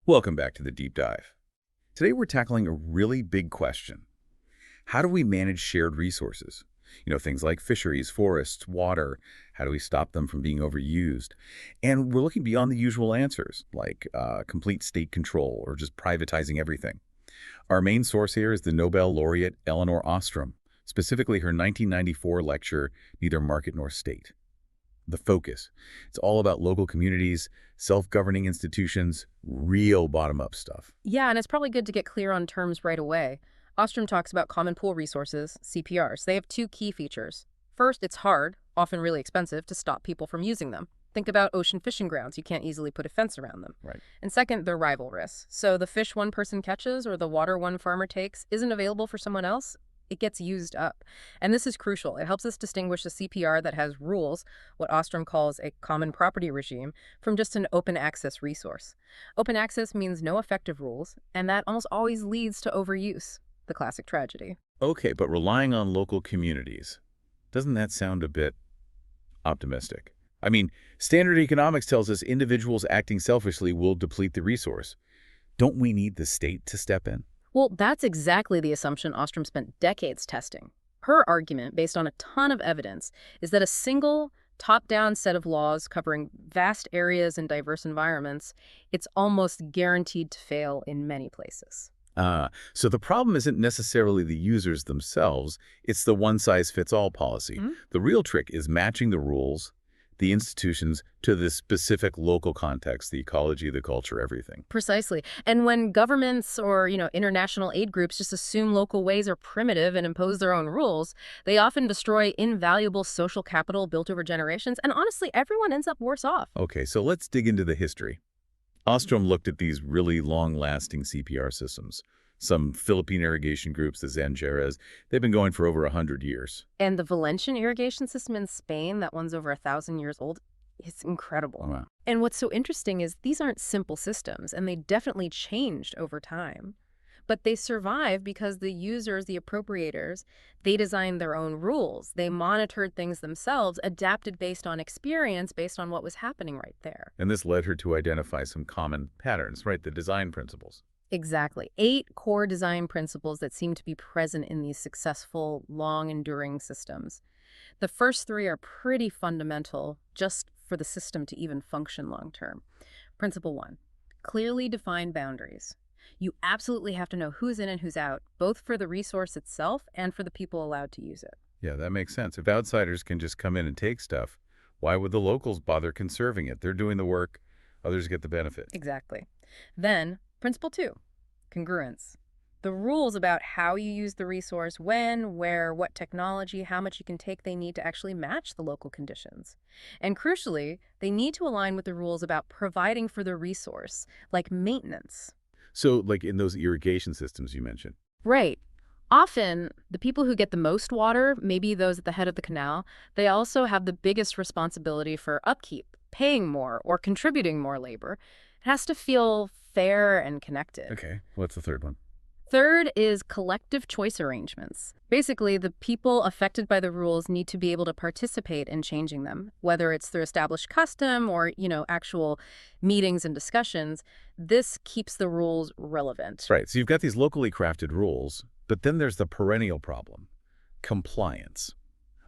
Welcome back to the Deep Dive. Today we're tackling a really big question. How do we manage shared resources? Things like fisheries, forests, water. How do we stop them from being overused? And we're looking beyond the usual answers, like complete state control or just privatizing everything. Our main source here is the Nobel laureate Elinor Ostrom, specifically her 1994 lecture, Neither Market Nor State. The focus. It's all about local communities, self-governing institutions, real bottom-up stuff. Yeah, and it's probably good to get clear on terms right away. Ostrom talks about common pool resources, CPRs. They have two key features. First, it's hard, often really expensive, to stop people from using them. Think about ocean fishing grounds. You can't easily put a fence around them. Right. And second, they're rivalrous. So the fish one person catches or the water one farmer takes isn't available for someone else. It gets used up. And this is crucial. It helps us distinguish a CPR that has rules, what Ostrom calls a common property regime, from just an open access resource. Open access means no effective rules, and that almost always leads to overuse, the classic tragedy. Okay, but relying on local communities, doesn't that sound a bit optimistic? I mean, standard economics tells us individuals acting selfishly will deplete the resource. Don't we need the state to step in? Well, that's exactly the assumption Ostrom spent decades testing. Her argument, based on a ton of evidence, is that a single top-down set of laws covering vast areas and diverse environments, it's almost guaranteed to fail in many places. So the problem isn't necessarily the users themselves, it's the one-size-fits-all policy. The real trick is matching the rules, the institutions, to the specific local context, the ecology, the culture, everything. Precisely. And when governments or, international aid groups just assume local ways are primitive and impose their own rules, they often destroy invaluable social capital built over generations, and honestly, everyone ends up worse off. Okay, so let's dig into the history. Ostrom looked at these really long-lasting CPR systems. Some Philippine irrigation groups, the zanjeras, they've been going for over 100 years. And the Valencian irrigation system in Spain, that one's over 1,000 years old, it's incredible. Wow. And what's so interesting is these aren't simple systems, and they definitely changed over time. But they survive because the users, the appropriators, they designed their own rules. They monitored things themselves, adapted based on experience, based on what was happening right there. And this led her to identify some common patterns, right? The design principles. Exactly. 8 core design principles that seem to be present in these successful, long-enduring systems. The first 3 are pretty fundamental just for the system to even function long-term. Principle 1, clearly define boundaries. You absolutely have to know who's in and who's out, both for the resource itself and for the people allowed to use it. Yeah, that makes sense. If outsiders can just come in and take stuff, why would the locals bother conserving it? They're doing the work, others get the benefit. Exactly. Then, Principle 2, congruence. The rules about how you use the resource, when, where, what technology, how much you can take, they need to actually match the local conditions. And crucially, they need to align with the rules about providing for the resource, like maintenance. So, like in those irrigation systems you mentioned. Right. Often, the people who get the most water, maybe those at the head of the canal, they also have the biggest responsibility for upkeep, paying more, or contributing more labor. It has to feel fair and connected. Okay, what's the third one? Third is collective choice arrangements. Basically, the people affected by the rules need to be able to participate in changing them, whether it's through established custom or, actual meetings and discussions. This keeps the rules relevant. Right, so you've got these locally crafted rules, but then there's the perennial problem, compliance.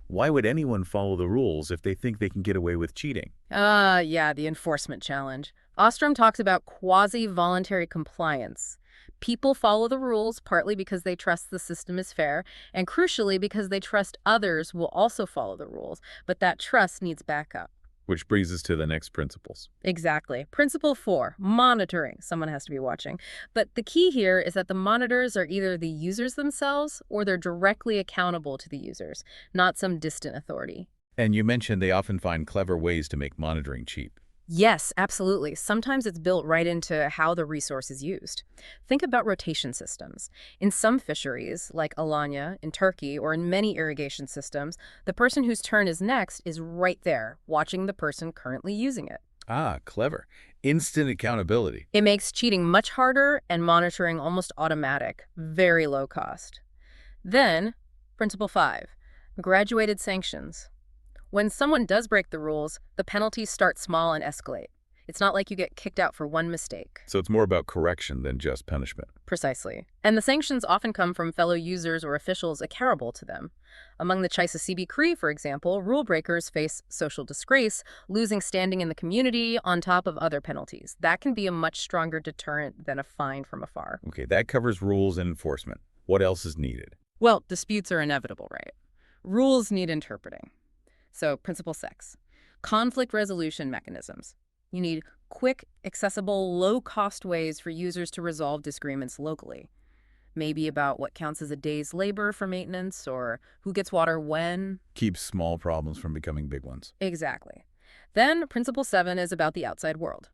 Why would anyone follow the rules if they think they can get away with cheating? Yeah, the enforcement challenge. Ostrom talks about quasi-voluntary compliance. People follow the rules partly because they trust the system is fair, and crucially because they trust others will also follow the rules, but that trust needs backup. Which brings us to the next principles. Exactly. Principle 4, monitoring. Someone has to be watching. But the key here is that the monitors are either the users themselves or they're directly accountable to the users, not some distant authority. And you mentioned they often find clever ways to make monitoring cheap. Yes, absolutely. Sometimes it's built right into how the resource is used. Think about rotation systems. In some fisheries, like Alanya in Turkey, or in many irrigation systems, the person whose turn is next is right there, watching the person currently using it. Ah, clever. Instant accountability. It makes cheating much harder and monitoring almost automatic, very low cost. Then, Principle 5, graduated sanctions. When someone does break the rules, the penalties start small and escalate. It's not like you get kicked out for one mistake. So it's more about correction than just punishment. Precisely. And the sanctions often come from fellow users or officials accountable to them. Among the Chaisa Cree, for example, rule breakers face social disgrace, losing standing in the community on top of other penalties. That can be a much stronger deterrent than a fine from afar. Okay, that covers rules and enforcement. What else is needed? Well, disputes are inevitable, right? Rules need interpreting. So, Principle 6. Conflict resolution mechanisms. You need quick, accessible, low-cost ways for users to resolve disagreements locally. Maybe about what counts as a day's labor for maintenance or who gets water when. Keeps small problems from becoming big ones. Exactly. Then Principle 7 is about the outside world.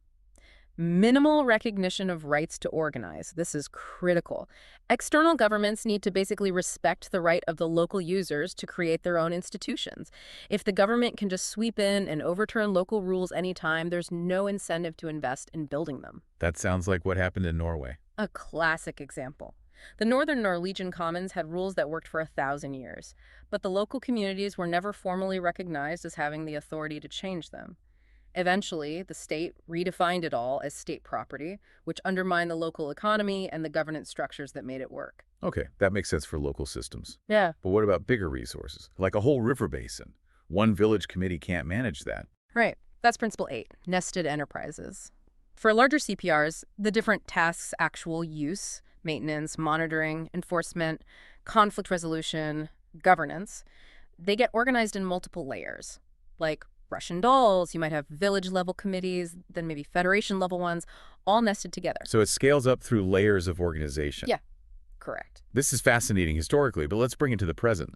Minimal recognition of rights to organize. This is critical. External governments need to basically respect the right of the local users to create their own institutions. If the government can just sweep in and overturn local rules anytime, there's no incentive to invest in building them. That sounds like what happened in Norway. A classic example. The northern Norwegian commons had rules that worked for 1,000 years, but the local communities were never formally recognized as having the authority to change them. Eventually, the state redefined it all as state property, which undermined the local economy and the governance structures that made it work. Okay, that makes sense for local systems. Yeah. But what about bigger resources, like a whole river basin? One village committee can't manage that. Right. That's Principle 8, nested enterprises. For larger CPRs, the different tasks' actual use, maintenance, monitoring, enforcement, conflict resolution, governance, they get organized in multiple layers, like Russian dolls, you might have village-level committees, then maybe federation-level ones, all nested together. So it scales up through layers of organization. Yeah, correct. This is fascinating historically, but let's bring it to the present.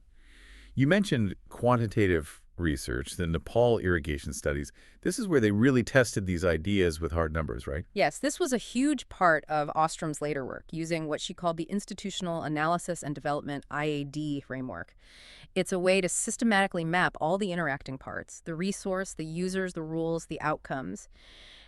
You mentioned quantitative research, the Nepal irrigation studies. This is where they really tested these ideas with hard numbers, right? Yes, this was a huge part of Ostrom's later work, using what she called the Institutional Analysis and Development IAD framework. It's a way to systematically map all the interacting parts, the resource, the users, the rules, the outcomes.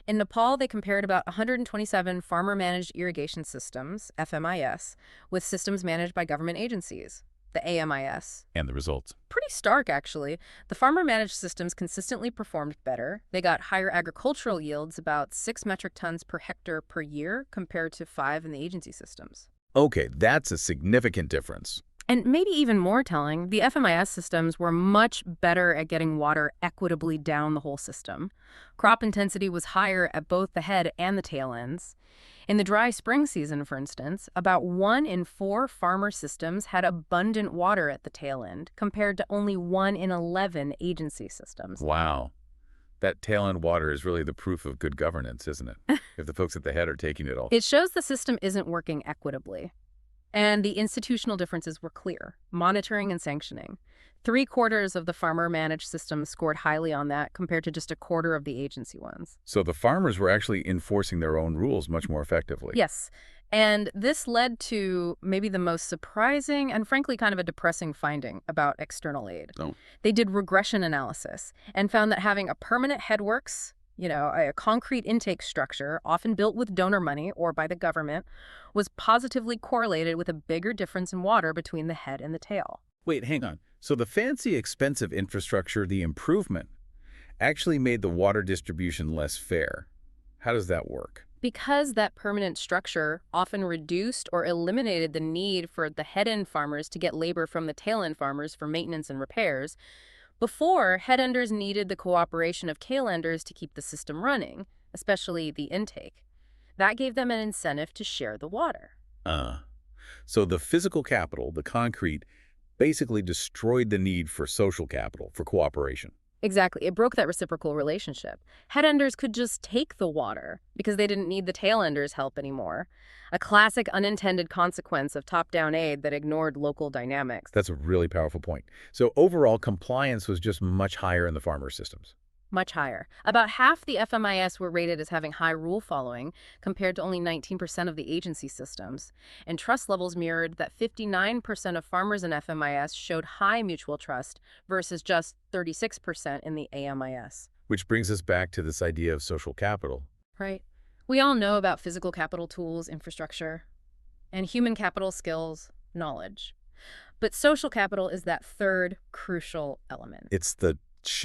In Nepal, they compared about 127 farmer-managed irrigation systems, FMIS, with systems managed by government agencies, the AMIS. And the results. Pretty stark, actually. The farmer-managed systems consistently performed better. They got higher agricultural yields, about 6 metric tons per hectare per year, compared to 5 in the agency systems. Okay, that's a significant difference. And maybe even more telling, the FMIS systems were much better at getting water equitably down the whole system. Crop intensity was higher at both the head and the tail ends. In the dry spring season, for instance, about 1 in 4 farmer systems had abundant water at the tail end, compared to only 1 in 11 agency systems. Wow. That tail end water is really the proof of good governance, isn't it? If the folks at the head are taking it all. It shows the system isn't working equitably. And the institutional differences were clear: monitoring and sanctioning. 3/4 of the farmer-managed systems scored highly on that, compared to just 1/4 of the agency ones. So the farmers were actually enforcing their own rules much more effectively. Yes. And this led to maybe the most surprising and frankly kind of a depressing finding about external aid. Oh. They did regression analysis and found that having a permanent headworks, a concrete intake structure, often built with donor money or by the government, was positively correlated with a bigger difference in water between the head and the tail. Wait, hang on. So the fancy, expensive infrastructure, the improvement, actually made the water distribution less fair. How does that work? Because that permanent structure often reduced or eliminated the need for the head-end farmers to get labor from the tail-end farmers for maintenance and repairs. Before, head-enders needed the cooperation of tail-enders to keep the system running, especially the intake. That gave them an incentive to share the water. So the physical capital, the concrete, basically destroyed the need for social capital, for cooperation. Exactly. It broke that reciprocal relationship. Head-enders could just take the water because they didn't need the tail-enders' help anymore. A classic unintended consequence of top-down aid that ignored local dynamics. That's a really powerful point. So overall, compliance was just much higher in the farmer systems. Much higher. About half the FMIS were rated as having high rule following, compared to only 19% of the agency systems. And trust levels mirrored that 59% of farmers in FMIS showed high mutual trust versus just 36% in the AMIS. Which brings us back to this idea of social capital. Right. We all know about physical capital tools, infrastructure, and human capital skills, knowledge. But social capital is that third crucial element. It's the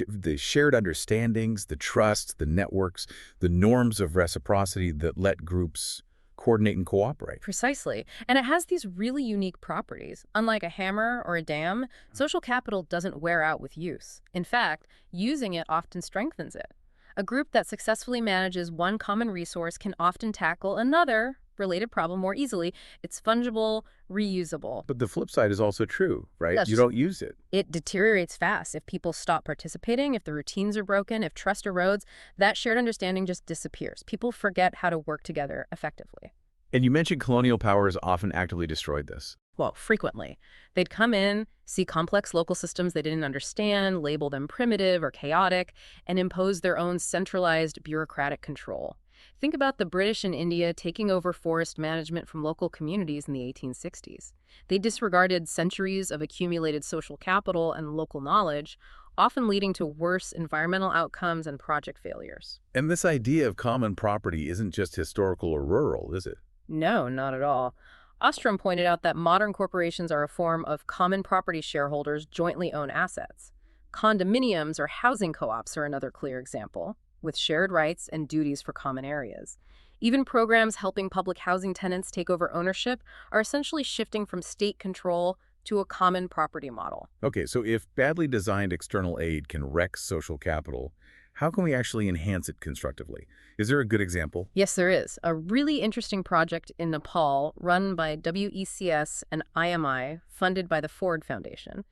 The shared understandings, the trust, the networks, the norms of reciprocity that let groups coordinate and cooperate. Precisely. And it has these really unique properties. Unlike a hammer or a dam, social capital doesn't wear out with use. In fact, using it often strengthens it. A group that successfully manages one common resource can often tackle another related problem more easily. It's fungible, reusable. But the flip side is also true, right? You Yes. don't use it. It deteriorates fast. If people stop participating, if the routines are broken, if trust erodes, that shared understanding just disappears. People forget how to work together effectively. And you mentioned colonial powers often actively destroyed this. Well, frequently. They'd come in, see complex local systems they didn't understand, label them primitive or chaotic, and impose their own centralized bureaucratic control. Think about the British in India taking over forest management from local communities in the 1860s. They disregarded centuries of accumulated social capital and local knowledge, often leading to worse environmental outcomes and project failures. And this idea of common property isn't just historical or rural, is it? No, not at all. Ostrom pointed out that modern corporations are a form of common property shareholders jointly own assets. Condominiums or housing co-ops are another clear example, with shared rights and duties for common areas. Even programs helping public housing tenants take over ownership are essentially shifting from state control to a common property model. Okay, so if badly designed external aid can wreck social capital, how can we actually enhance it constructively? Is there a good example? Yes, there is. A really interesting project in Nepal run by WECS and IMI, funded by the Ford Foundation.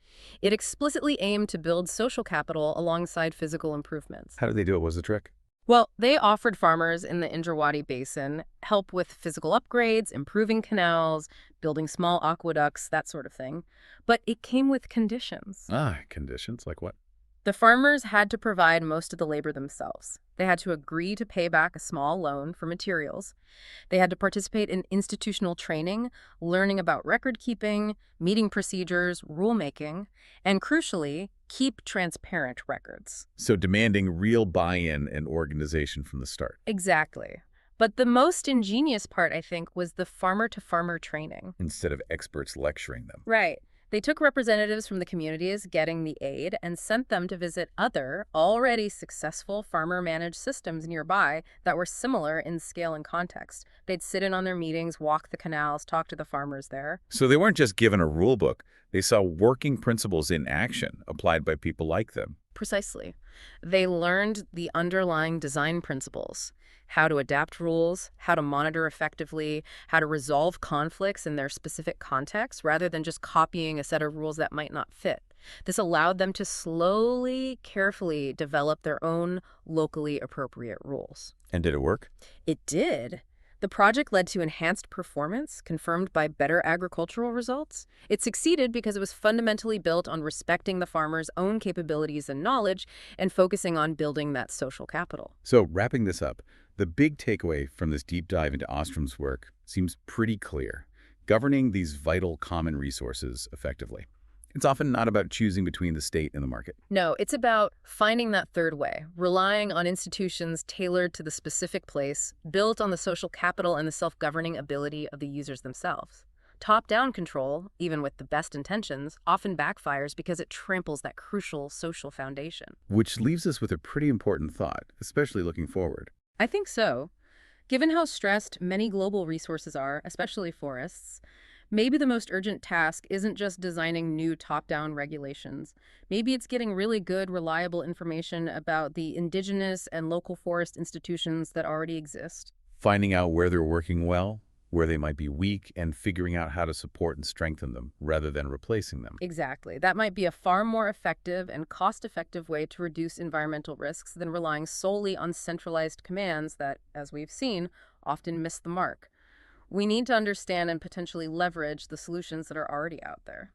It explicitly aimed to build social capital alongside physical improvements. How did they do it? What was the trick? Well, they offered farmers in the Indrawati Basin help with physical upgrades, improving canals, building small aqueducts, that sort of thing. But it came with conditions. Conditions like what? The farmers had to provide most of the labor themselves. They had to agree to pay back a small loan for materials. They had to participate in institutional training, learning about record keeping, meeting procedures, rulemaking, and crucially, keep transparent records. So demanding real buy-in and organization from the start. Exactly. But the most ingenious part, I think, was the farmer-to-farmer training. Instead of experts lecturing them. Right. They took representatives from the communities getting the aid and sent them to visit other, already successful farmer-managed systems nearby that were similar in scale and context. They'd sit in on their meetings, walk the canals, talk to the farmers there. So they weren't just given a rule book. They saw working principles in action applied by people like them. Precisely. They learned the underlying design principles, how to adapt rules, how to monitor effectively, how to resolve conflicts in their specific context rather than just copying a set of rules that might not fit. This allowed them to slowly, carefully develop their own locally appropriate rules. And did it work? It did. The project led to enhanced performance, confirmed by better agricultural results. It succeeded because it was fundamentally built on respecting the farmer's own capabilities and knowledge and focusing on building that social capital. So wrapping this up, the big takeaway from this deep dive into Ostrom's work seems pretty clear. Governing these vital common resources effectively. It's often not about choosing between the state and the market. No, it's about finding that third way, relying on institutions tailored to the specific place, built on the social capital and the self-governing ability of the users themselves. Top-down control, even with the best intentions, often backfires because it tramples that crucial social foundation. Which leaves us with a pretty important thought, especially looking forward. I think so. Given how stressed many global resources are, especially forests, maybe the most urgent task isn't just designing new top-down regulations. Maybe it's getting really good, reliable information about the indigenous and local forest institutions that already exist. Finding out where they're working well, where they might be weak, and figuring out how to support and strengthen them rather than replacing them. Exactly. That might be a far more effective and cost-effective way to reduce environmental risks than relying solely on centralized commands that, as we've seen, often miss the mark. We need to understand and potentially leverage the solutions that are already out there.